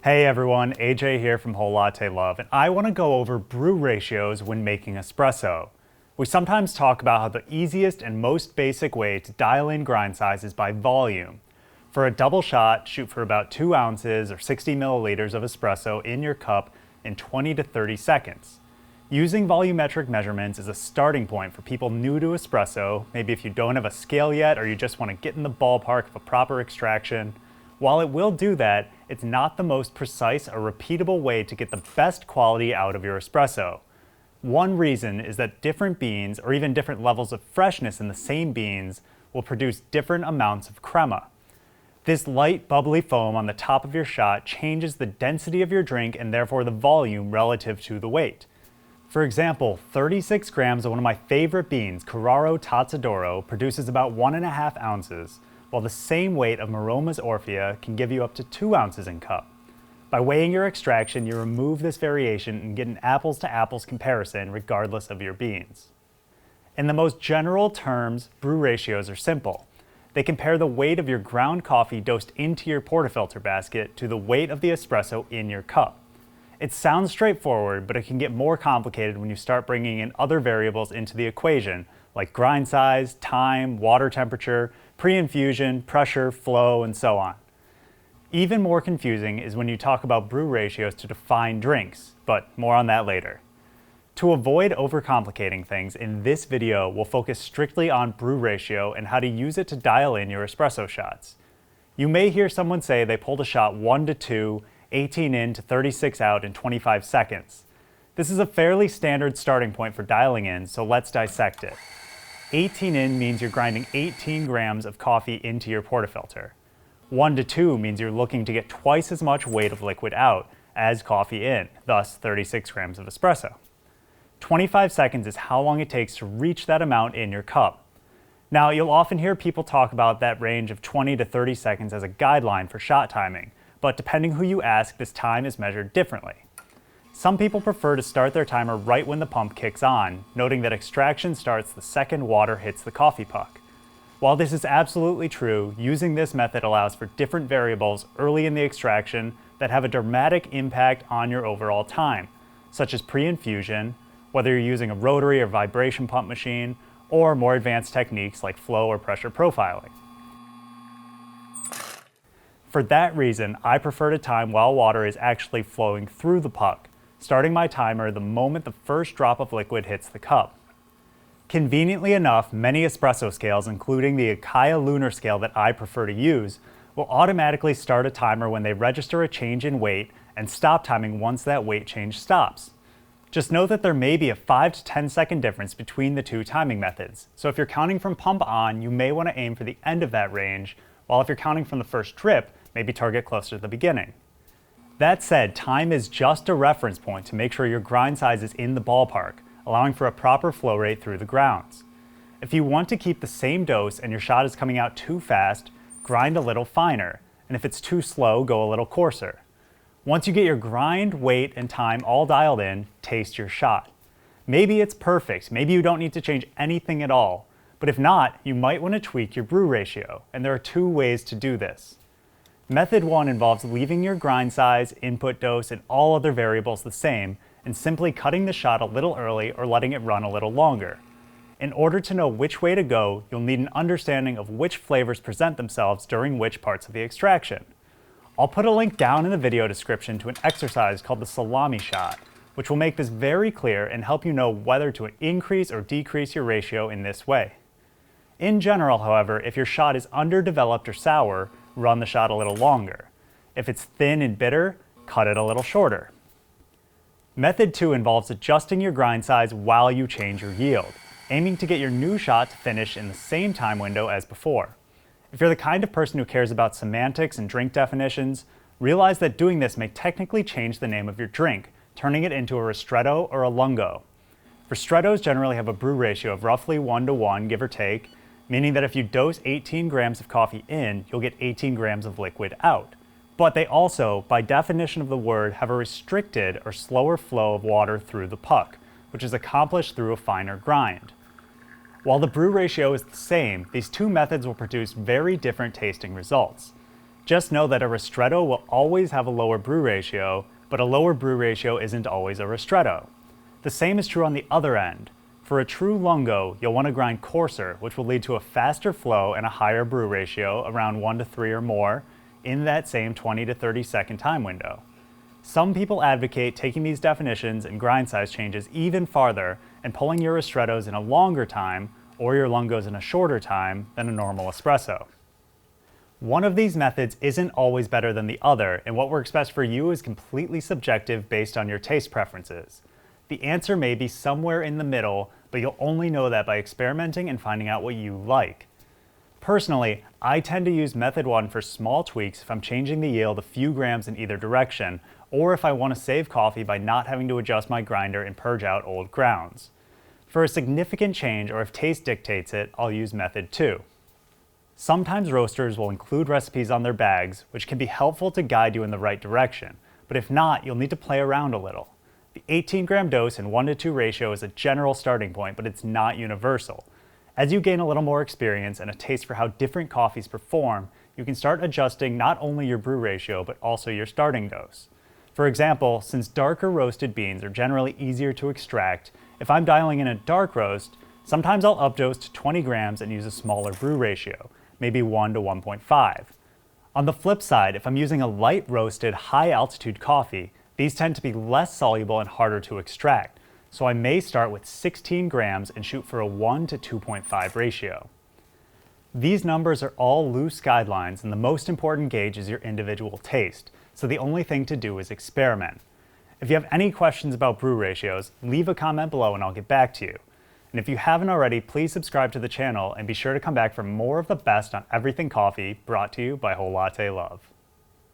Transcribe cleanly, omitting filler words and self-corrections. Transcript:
Hey everyone, AJ here from Whole Latte Love, and I want to go over brew ratios when making espresso. We sometimes talk about how the easiest and most basic way to dial in grind size is by volume. For a double shot, shoot for about 2 ounces or 60 milliliters of espresso in your cup in 20 to 30 seconds. Using volumetric measurements is a starting point for people new to espresso, maybe if you don't have a scale yet or you just want to get in the ballpark of a proper extraction. While it will do that, it's not the most precise or repeatable way to get the best quality out of your espresso. One reason is that different beans, or even different levels of freshness in the same beans, will produce different amounts of crema. This light, bubbly foam on the top of your shot changes the density of your drink and therefore the volume relative to the weight. For example, 36 grams of one of my favorite beans, Carraro Tazzadoro, produces about 1.5 ounces, while the same weight of Maroma's Orphea can give you up to 2 ounces in cup. By weighing your extraction, you remove this variation and get an apples to apples comparison regardless of your beans. In the most general terms, brew ratios are simple. They compare the weight of your ground coffee dosed into your portafilter basket to the weight of the espresso in your cup. It sounds straightforward, but it can get more complicated when you start bringing in other variables into the equation, like grind size, time, water temperature, pre-infusion, pressure, flow, and so on. Even more confusing is when you talk about brew ratios to define drinks, but more on that later. To avoid overcomplicating things, in this video we'll focus strictly on brew ratio and how to use it to dial in your espresso shots. You may hear someone say they pulled a shot 1 to 2, 18 in to 36 out in 25 seconds. This is a fairly standard starting point for dialing in, so let's dissect it. 18 in means you're grinding 18 grams of coffee into your portafilter. 1 to 2 means you're looking to get twice as much weight of liquid out as coffee in, thus 36 grams of espresso. 25 seconds is how long it takes to reach that amount in your cup. Now, you'll often hear people talk about that range of 20 to 30 seconds as a guideline for shot timing, but depending who you ask, this time is measured differently. Some people prefer to start their timer right when the pump kicks on, noting that extraction starts the second water hits the coffee puck. While this is absolutely true, using this method allows for different variables early in the extraction that have a dramatic impact on your overall time, such as pre-infusion, whether you're using a rotary or vibration pump machine, or more advanced techniques like flow or pressure profiling. For that reason, I prefer to time while water is actually flowing through the puck, starting my timer the moment the first drop of liquid hits the cup. Conveniently enough, many espresso scales, including the Acaia Lunar scale that I prefer to use, will automatically start a timer when they register a change in weight and stop timing once that weight change stops. Just know that there may be a 5 to 10 second difference between the two timing methods, so if you're counting from pump on, you may want to aim for the end of that range, while if you're counting from the first drip, maybe target closer to the beginning. That said, time is just a reference point to make sure your grind size is in the ballpark, allowing for a proper flow rate through the grounds. If you want to keep the same dose and your shot is coming out too fast, grind a little finer, and if it's too slow, go a little coarser. Once you get your grind, weight, and time all dialed in, taste your shot. Maybe it's perfect, maybe you don't need to change anything at all, but if not, you might want to tweak your brew ratio, and there are 2 ways to do this. Method 1 involves leaving your grind size, input dose, and all other variables the same, and simply cutting the shot a little early or letting it run a little longer. In order to know which way to go, you'll need an understanding of which flavors present themselves during which parts of the extraction. I'll put a link down in the video description to an exercise called the salami shot, which will make this very clear and help you know whether to increase or decrease your ratio in this way. In general, however, if your shot is underdeveloped or sour, run the shot a little longer. If it's thin and bitter, cut it a little shorter. Method 2 involves adjusting your grind size while you change your yield, aiming to get your new shot to finish in the same time window as before. If you're the kind of person who cares about semantics and drink definitions, realize that doing this may technically change the name of your drink, turning it into a Ristretto or a Lungo. Ristrettos generally have a brew ratio of roughly 1 to 1, give or take, meaning that if you dose 18 grams of coffee in, you'll get 18 grams of liquid out. But they also, by definition of the word, have a restricted or slower flow of water through the puck, which is accomplished through a finer grind. While the brew ratio is the same, these 2 methods will produce very different tasting results. Just know that a Ristretto will always have a lower brew ratio, but a lower brew ratio isn't always a Ristretto. The same is true on the other end. For a true Lungo, you'll want to grind coarser, which will lead to a faster flow and a higher brew ratio, around 1 to 3 or more, in that same 20 to 30 second time window. Some people advocate taking these definitions and grind size changes even farther and pulling your Ristrettos in a longer time or your Lungos in a shorter time than a normal espresso. One of these methods isn't always better than the other, and what works best for you is completely subjective based on your taste preferences. The answer may be somewhere in the middle, but you'll only know that by experimenting and finding out what you like. Personally, I tend to use method 1 for small tweaks if I'm changing the yield a few grams in either direction, or if I want to save coffee by not having to adjust my grinder and purge out old grounds. For a significant change, or if taste dictates it, I'll use method 2. Sometimes roasters will include recipes on their bags, which can be helpful to guide you in the right direction, but if not, you'll need to play around a little. The 18-gram dose and 1 to 2 ratio is a general starting point, but it's not universal. As you gain a little more experience and a taste for how different coffees perform, you can start adjusting not only your brew ratio, but also your starting dose. For example, since darker roasted beans are generally easier to extract, if I'm dialing in a dark roast, sometimes I'll updose to 20 grams and use a smaller brew ratio, maybe 1 to 1.5. On the flip side, if I'm using a light roasted, high altitude coffee, these tend to be less soluble and harder to extract, so I may start with 16 grams and shoot for a 1 to 2.5 ratio. These numbers are all loose guidelines, and the most important gauge is your individual taste, so the only thing to do is experiment. If you have any questions about brew ratios, leave a comment below and I'll get back to you. And if you haven't already, please subscribe to the channel and be sure to come back for more of the best on everything coffee, brought to you by Whole Latte Love.